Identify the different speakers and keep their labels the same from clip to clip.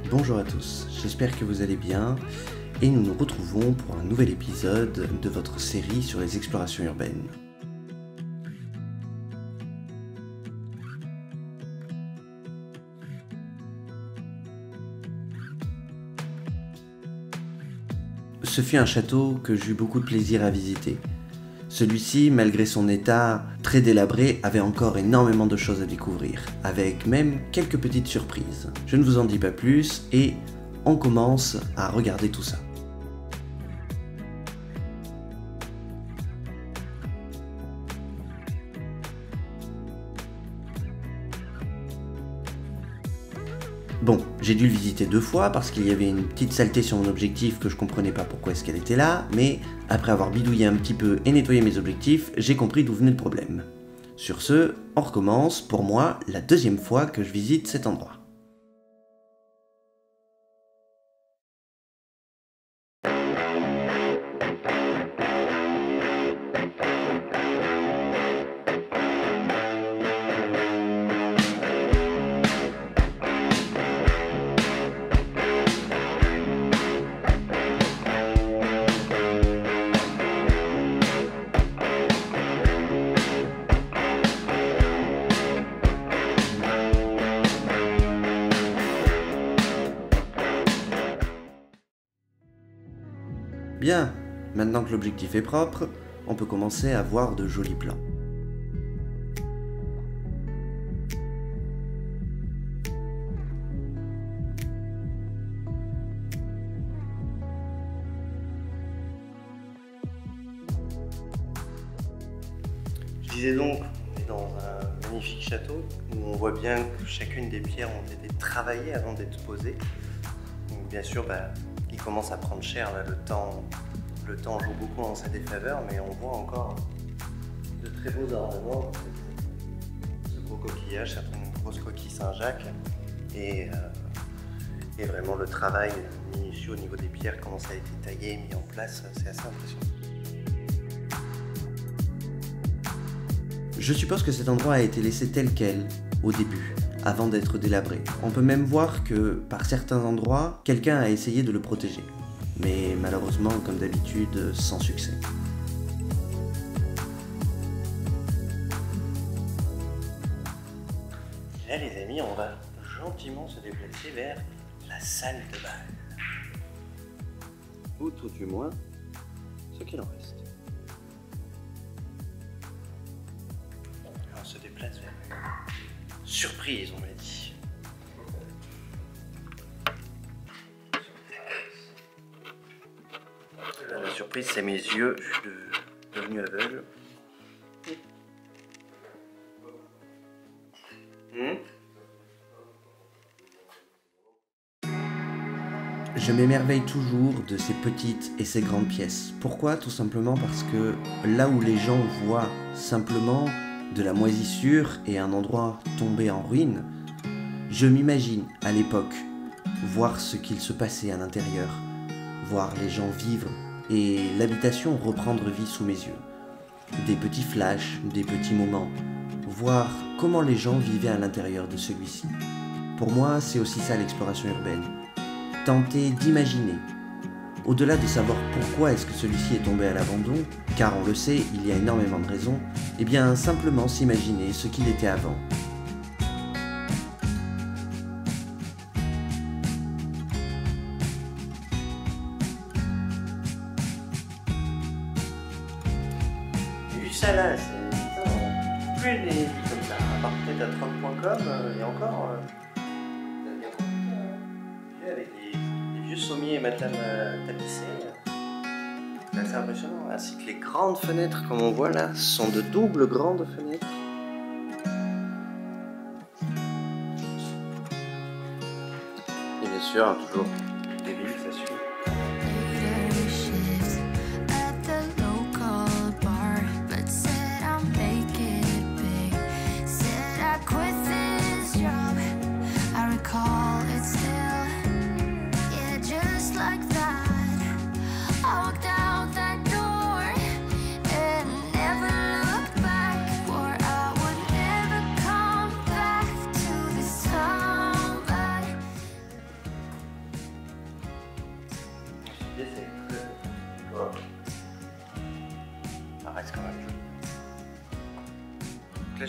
Speaker 1: Bonjour à tous, j'espère que vous allez bien et nous nous retrouvons pour un nouvel épisode de votre série sur les explorations urbaines. Ce fut un château que j'eus beaucoup de plaisir à visiter. Celui-ci, malgré son état très délabré, avait encore énormément de choses à découvrir, avec même quelques petites surprises. Je ne vous en dis pas plus et on commence à regarder tout ça. Bon, j'ai dû le visiter 2 fois parce qu'il y avait une petite saleté sur mon objectif que je comprenais pas pourquoi est-ce qu'elle était là, mais après avoir bidouillé un petit peu et nettoyé mes objectifs, j'ai compris d'où venait le problème. Sur ce, on recommence, pour moi, la 2e fois que je visite cet endroit. Bien, maintenant que l'objectif est propre, on peut commencer à voir de jolis plans. Je disais donc, on est dans un magnifique château où on voit bien que chacune des pierres ont été travaillées avant d'être posées. Donc bien sûr, il commence à prendre cher, là, le temps joue beaucoup en sa défaveur, mais on voit encore de très beaux ornements. Ce gros coquillage, certaines grosses coquilles Saint-Jacques, et vraiment le travail minutieux au niveau des pierres, comment ça a été taillé, mis en place, c'est assez impressionnant. Je suppose que cet endroit a été laissé tel quel au début, avant d'être délabré. On peut même voir que, par certains endroits, quelqu'un a essayé de le protéger. Mais malheureusement, comme d'habitude, sans succès. Et là, les amis, on va gentiment se déplacer vers la salle de bal. Ou tout du moins, ce qu'il en reste. On se déplace vers une surprise, on m'a dit. La surprise, c'est mes yeux, je suis devenu aveugle. Je m'émerveille toujours de ces petites et ces grandes pièces. Pourquoi? Tout simplement parce que là où les gens voient simplement de la moisissure et un endroit tombé en ruine, je m'imagine à l'époque voir ce qu'il se passait à l'intérieur, voir les gens vivre et l'habitation reprendre vie sous mes yeux. Des petits flashs, des petits moments, voir comment les gens vivaient à l'intérieur de celui-ci. Pour moi, c'est aussi ça l'exploration urbaine. Tenter d'imaginer, au-delà de savoir pourquoi est-ce que celui-ci est tombé à l'abandon, car on le sait, il y a énormément de raisons, et bien simplement s'imaginer ce qu'il était avant. Ça là, c'est plus des vies comme ça, à part peut-être à troc.com et encore, ça devient compliqué, avec des vieux sommiers et matelas tapissés. C'est assez impressionnant, ainsi que les grandes fenêtres, comme on voit là, sont de doubles grandes fenêtres. Et bien sûr, toujours des villes, ça suit.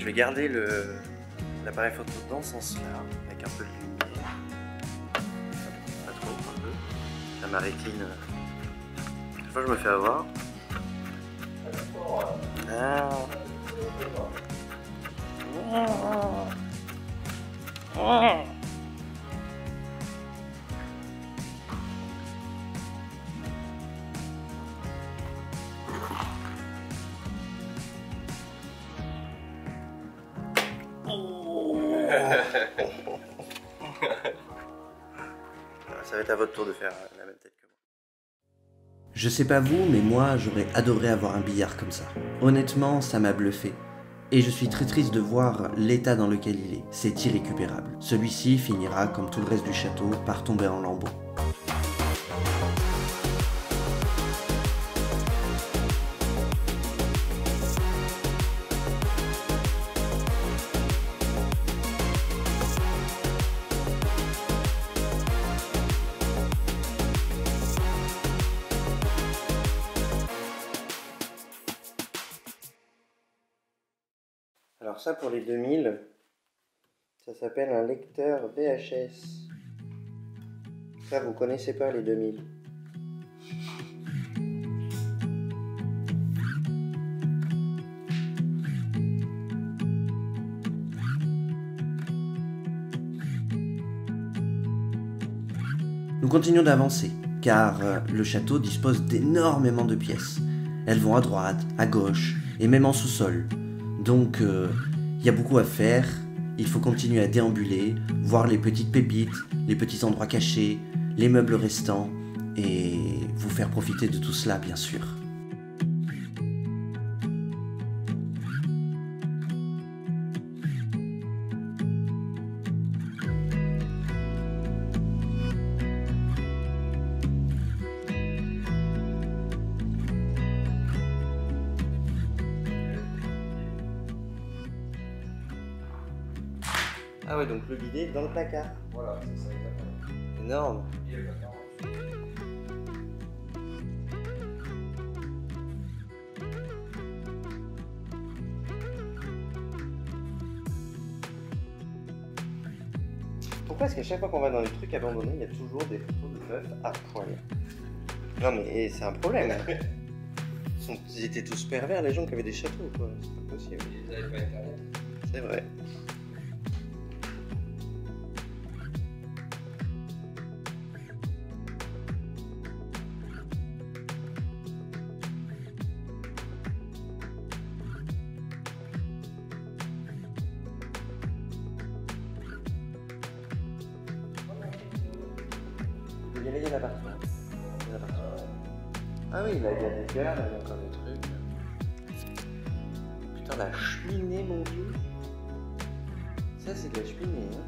Speaker 1: vais garder l'appareil photo dans ce sens-là, avec un peu de lumière. Pas trop, un peu. Là, ma rétine. Des fois, je me fais avoir. Ah. Ça va être à votre tour de faire la même tête que moi. Je sais pas vous, mais moi j'aurais adoré avoir un billard comme ça. Honnêtement, ça m'a bluffé. Et je suis très triste de voir l'état dans lequel il est. C'est irrécupérable. Celui-ci finira, comme tout le reste du château, par tomber en lambeaux. Alors ça pour les 2000, ça s'appelle un lecteur VHS. Ça vous connaissez pas les 2000. Nous continuons d'avancer, car le château dispose d'énormément de pièces. Elles vont à droite, à gauche, et même en sous-sol. Donc, il y a beaucoup à faire, il faut continuer à déambuler, voir les petites pépites, les petits endroits cachés, les meubles restants, et vous faire profiter de tout cela, bien sûr. Ah ouais, donc le bidet est dans le placard.
Speaker 2: Voilà, c'est ça exactement.
Speaker 1: Énorme.
Speaker 2: Et le placard.
Speaker 1: Pourquoi est-ce qu'à chaque fois qu'on va dans les trucs abandonnés, il y a toujours des photos de meufs à poil? Non mais c'est un problème. Ils étaient tous pervers les gens qui avaient des châteaux, quoi. C'est pas possible.
Speaker 2: Ils n'avaient pas internet.
Speaker 1: C'est vrai. Il y a l'appartement. Ah oui, là il y a des gars, là il y a encore des trucs. Putain, la cheminée, mon dieu. Ça, c'est de la cheminée, hein.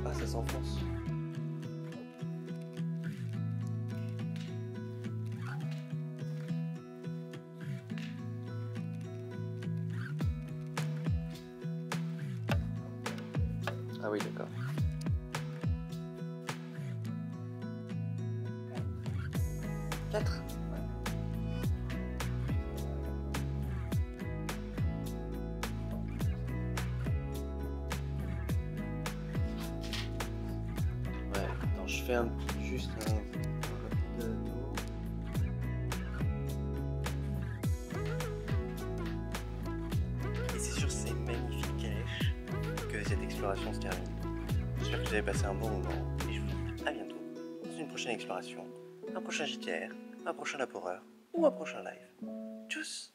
Speaker 1: Ah, ça s'enfonce. Ah oui, d'accord. Quatre. Ouais, attends, je fais juste un rapide tour. Et c'est sur ces magnifiques calèches que cette exploration se termine. J'espère que vous avez passé un bon moment et je vous dis à bientôt dans une prochaine exploration, un prochain JTR, un prochain Laporeur ou un prochain live. Tchuss!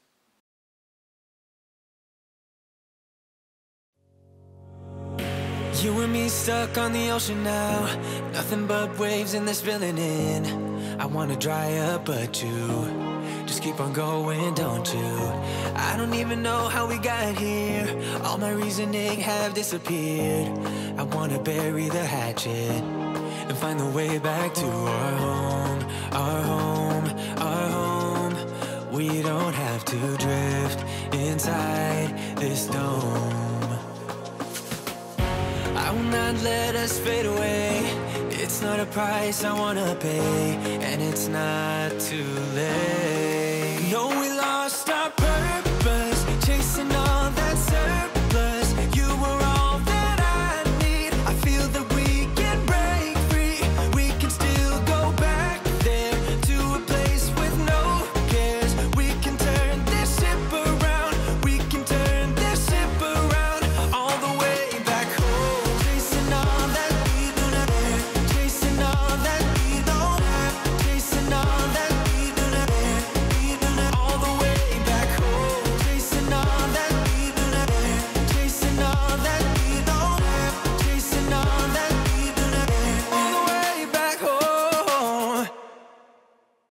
Speaker 3: You and me stuck on the ocean now. Nothing but waves and they're spilling in. I wanna dry up but you just keep on going, don't you? I don't even know how we got here. All my reasoning have disappeared. I wanna bury the hatchet and find the way back to our home, our home, our home. we don't have to drift inside this dome. I will not let us fade away. It's not a price I wanna pay, and it's not too late. No,